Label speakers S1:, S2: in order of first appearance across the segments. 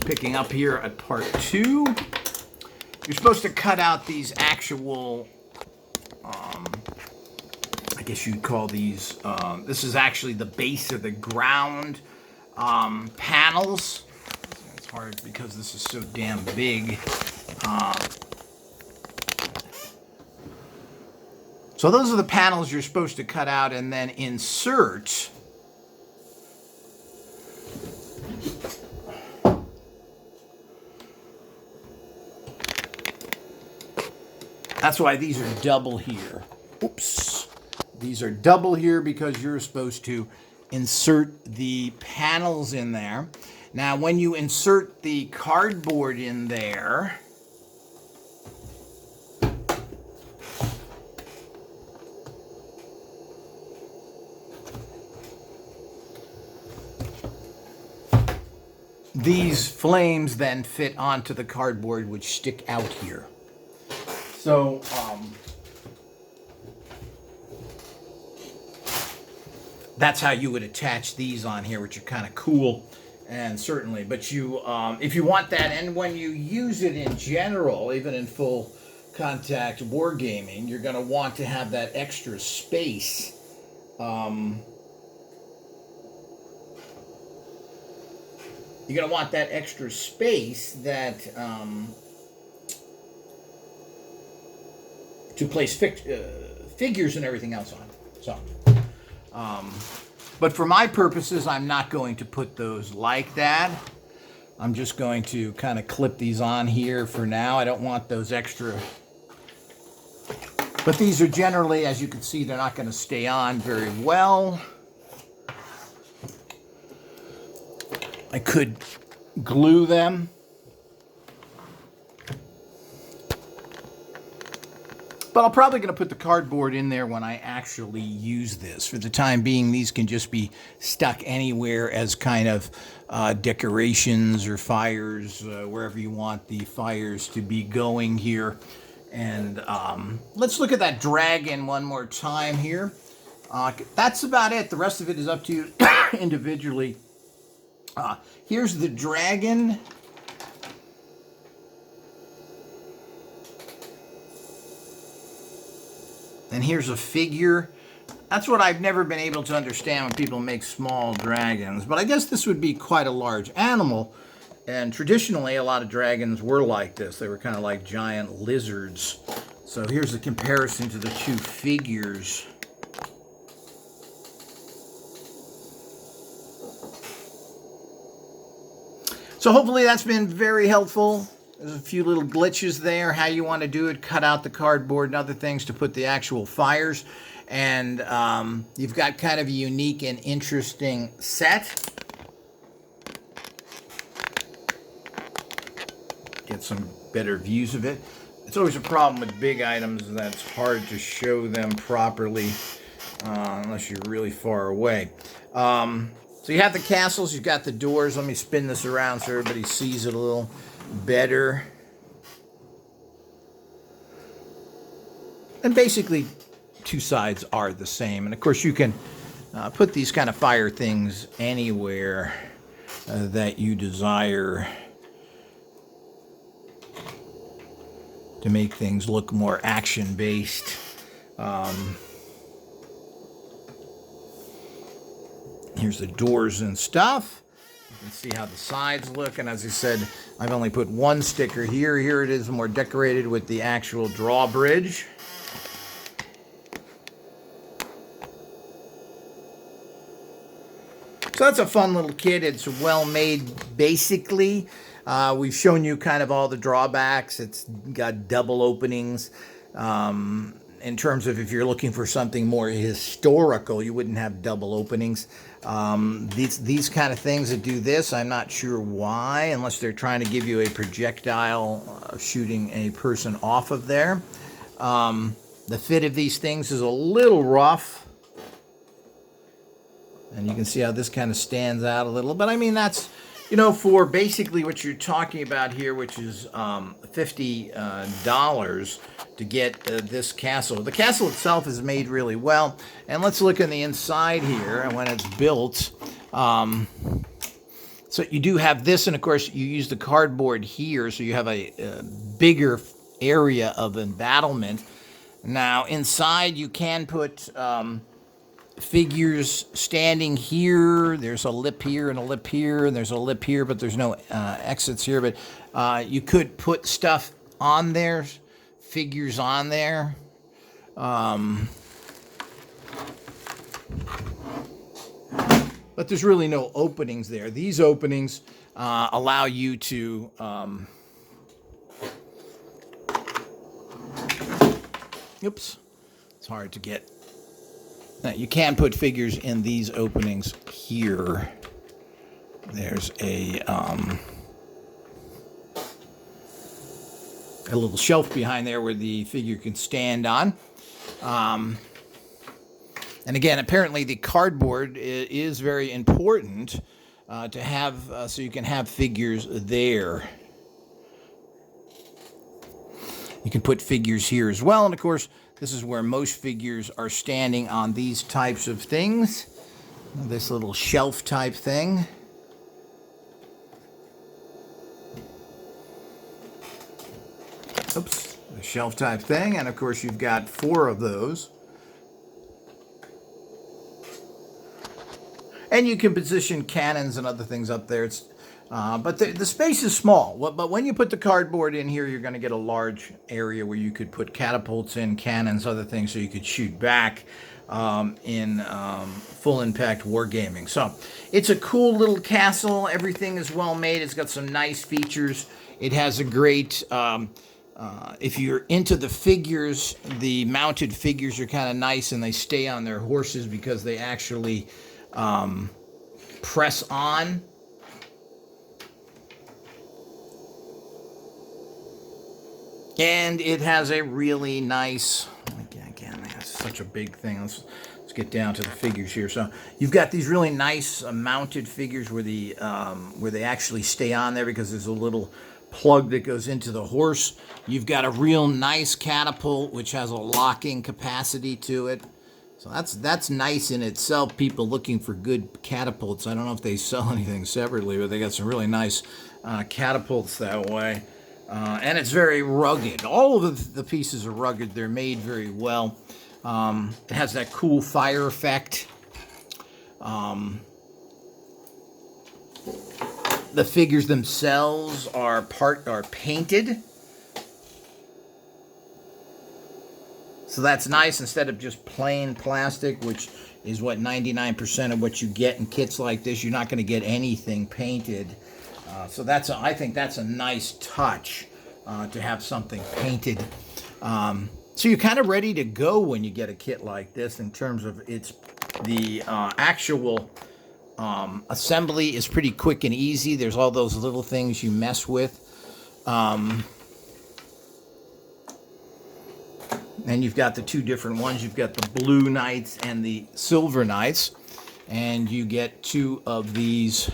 S1: picking up here at part 2. You're supposed to cut out these actual, I guess you'd call these, this is actually the base of the ground panels. It's hard because this is so damn big. So those are the panels you're supposed to cut out and then insert. That's why these are double here. Oops. These are double here because you're supposed to insert the panels in there. Now, when you insert the cardboard in there, these flames then fit onto the cardboard, which stick out here. So, that's how you would attach these on here, which are kind of cool, and certainly. But you, if you want that, and when you use it in general, even in full contact wargaming, you're going to want to have that extra space. You're going to want that extra space that to place figures and everything else on. So, but for my purposes, I'm not going to put those like that. I'm just going to kind of clip these on here for now. I don't want those extra. But these are generally, as you can see, they're not going to stay on very well. I could glue them. But I'm probably going to put the cardboard in there when I actually use this. For the time being, these can just be stuck anywhere as kind of decorations or fires, wherever you want the fires to be going here. And let's look at that dragon one more time here. That's about it. The rest of it is up to you individually. Here's the dragon. And here's a figure. That's what I've never been able to understand when people make small dragons. But I guess this would be quite a large animal. And traditionally, a lot of dragons were like this. They were kind of like giant lizards. So here's a comparison to the two figures. So hopefully that's been very helpful. There's a few little glitches there, how you want to do it, cut out the cardboard and other things to put the actual fires. And you've got kind of a unique and interesting set. Get some better views of it. It's always a problem with big items that it's hard to show them properly unless you're really far away. So you have the castles, you've got the doors. Let me spin this around so everybody sees it a little better. And basically, two sides are the same. And of course, you can put these kind of fire things anywhere that you desire to make things look more action-based. Here's the doors and stuff. You can see how the sides look. And as I said, I've only put one sticker here. Here it is more decorated with the actual drawbridge. So that's a fun little kit. It's well made, basically. We've shown you kind of all the drawbacks. It's got double openings. In terms of if you're looking for something more historical, you wouldn't have double openings. These kind of things that do this, I'm not sure why, unless they're trying to give you a projectile shooting a person off of there. The fit of these things is a little rough. And you can see how this kind of stands out a little. But I mean, that's, you know, for basically what you're talking about here, which is $50 to get this castle. The castle itself is made really well. And let's look in the inside here. And when it's built, So you do have this, and of course you use the cardboard here, so you have a bigger area of embattlement. Now inside you can put figures standing here. There's a lip here and a lip here, and there's a lip here, but there's no exits here. But you could put stuff on there, figures on there. But there's really no openings there. These openings allow you to oops, it's hard to get. You can put figures in these openings here. There's a little shelf behind there where the figure can stand on. And again, apparently the cardboard is very important to have, so you can have figures there. You can put figures here as well, and of course, this is where most figures are standing on these types of things. This little shelf type thing. Oops, the shelf type thing, and of course you've got 4 of those. And you can position cannons and other things up there. But the space is small. But when you put the cardboard in here, you're going to get a large area where you could put catapults in, cannons, other things, so you could shoot back in full impact wargaming. So it's a cool little castle. Everything is well made. It's got some nice features. It has a great... if you're into the figures, the mounted figures are kind of nice, and they stay on their horses because they actually press on. And it has a really nice, again, that's such a big thing. Let's get down to the figures here. So you've got these really nice mounted figures where they actually stay on there because there's a little plug that goes into the horse. You've got a real nice catapult which has a locking capacity to it. So that's nice in itself. People looking for good catapults. I don't know if they sell anything separately, but they got some really nice catapults that way. And it's very rugged. All of the pieces are rugged. They're made very well. It has that cool fire effect. The figures themselves are painted. So that's nice, instead of just plain plastic, which is what 99% of what you get in kits like this. You're not going to get anything painted. So I think that's a nice touch to have something painted. So you're kind of ready to go when you get a kit like this in terms of the actual assembly is pretty quick and easy. There's all those little things you mess with. And you've got the 2 different ones. You've got the blue knights and the silver knights. And you get 2 of these.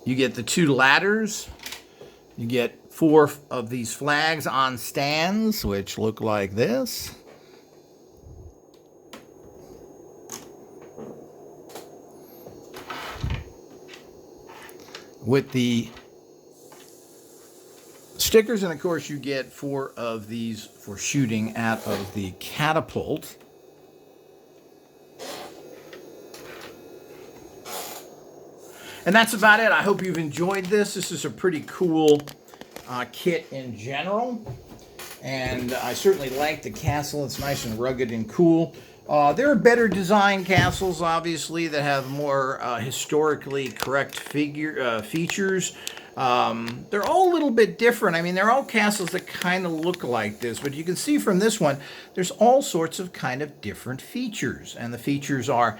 S1: You get the 2 ladders. You get 4 of these flags on stands, which look like this. With the stickers, and of course you get 4 of these for shooting out of the catapult. And that's about it. I hope you've enjoyed this. This is a pretty cool kit in general. And I certainly like the castle. It's nice and rugged and cool. There are better design castles, obviously, that have more historically correct features. They're all a little bit different. I mean, they're all castles that kind of look like this, but you can see from this one, there's all sorts of kind of different features. And the features are,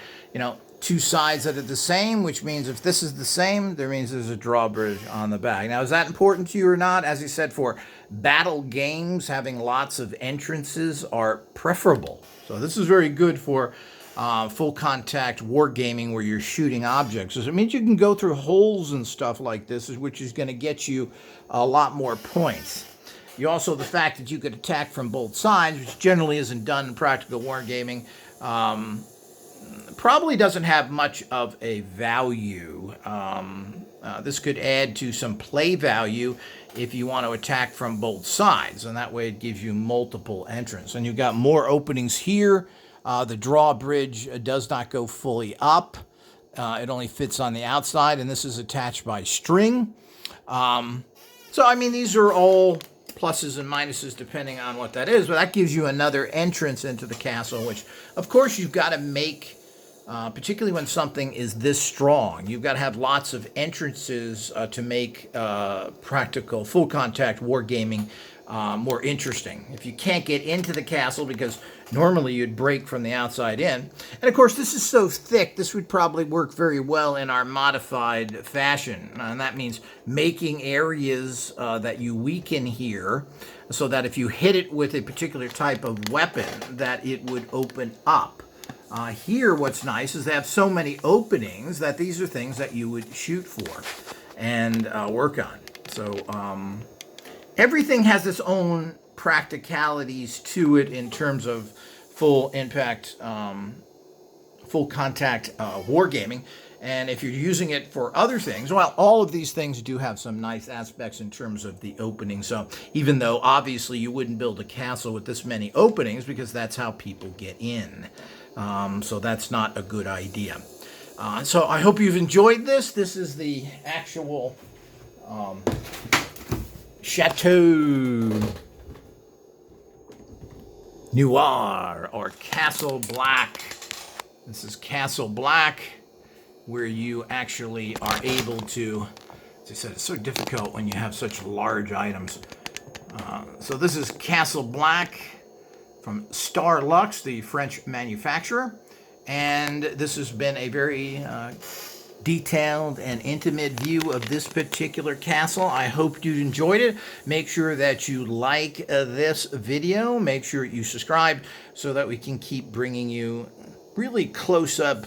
S1: 2 sides that are the same, which means if this is the same, there means there's a drawbridge on the back. Now, is that important to you or not? As you said, for battle games, having lots of entrances are preferable. So this is very good for full contact wargaming where you're shooting objects. So it means you can go through holes and stuff like this, which is going to get you a lot more points. You also, the fact that you could attack from both sides, which generally isn't done in practical wargaming, probably doesn't have much of a value. This could add to some play value if you want to attack from both sides, and that way it gives you multiple entrants. And you've got more openings here. The drawbridge does not go fully up. It only fits on the outside, and this is attached by string. So, I mean, these are all pluses and minuses depending on what that is, but that gives you another entrance into the castle, which, of course, you've got to make, particularly when something is this strong. You've got to have lots of entrances to make practical full contact wargaming more interesting. If you can't get into the castle, because normally you'd break from the outside in, and of course this is so thick, this would probably work very well in our modified fashion, and that means making areas that you weaken here, so that if you hit it with a particular type of weapon, that it would open up. Here, what's nice is they have so many openings that these are things that you would shoot for and work on. So everything has its own practicalities to it in terms of full impact, full contact wargaming. And if you're using it for other things, well, all of these things do have some nice aspects in terms of the opening. So even though obviously you wouldn't build a castle with this many openings, because that's how people get in. So that's not a good idea. So I hope you've enjoyed this. This is the actual CHATEAU NOIR, or Castle Black. This is Castle Black, where you actually are able to, as I said, it's so difficult when you have such large items. So this is Castle Black from Starlux, the French manufacturer. And this has been a very detailed and intimate view of this particular castle. I hope you enjoyed it. Make sure that you like this video. Make sure you subscribe so that we can keep bringing you really close-up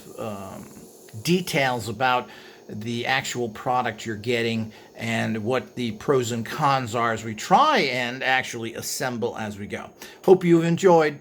S1: details about the actual product you're getting and what the pros and cons are as we try and actually assemble as we go. Hope you've enjoyed.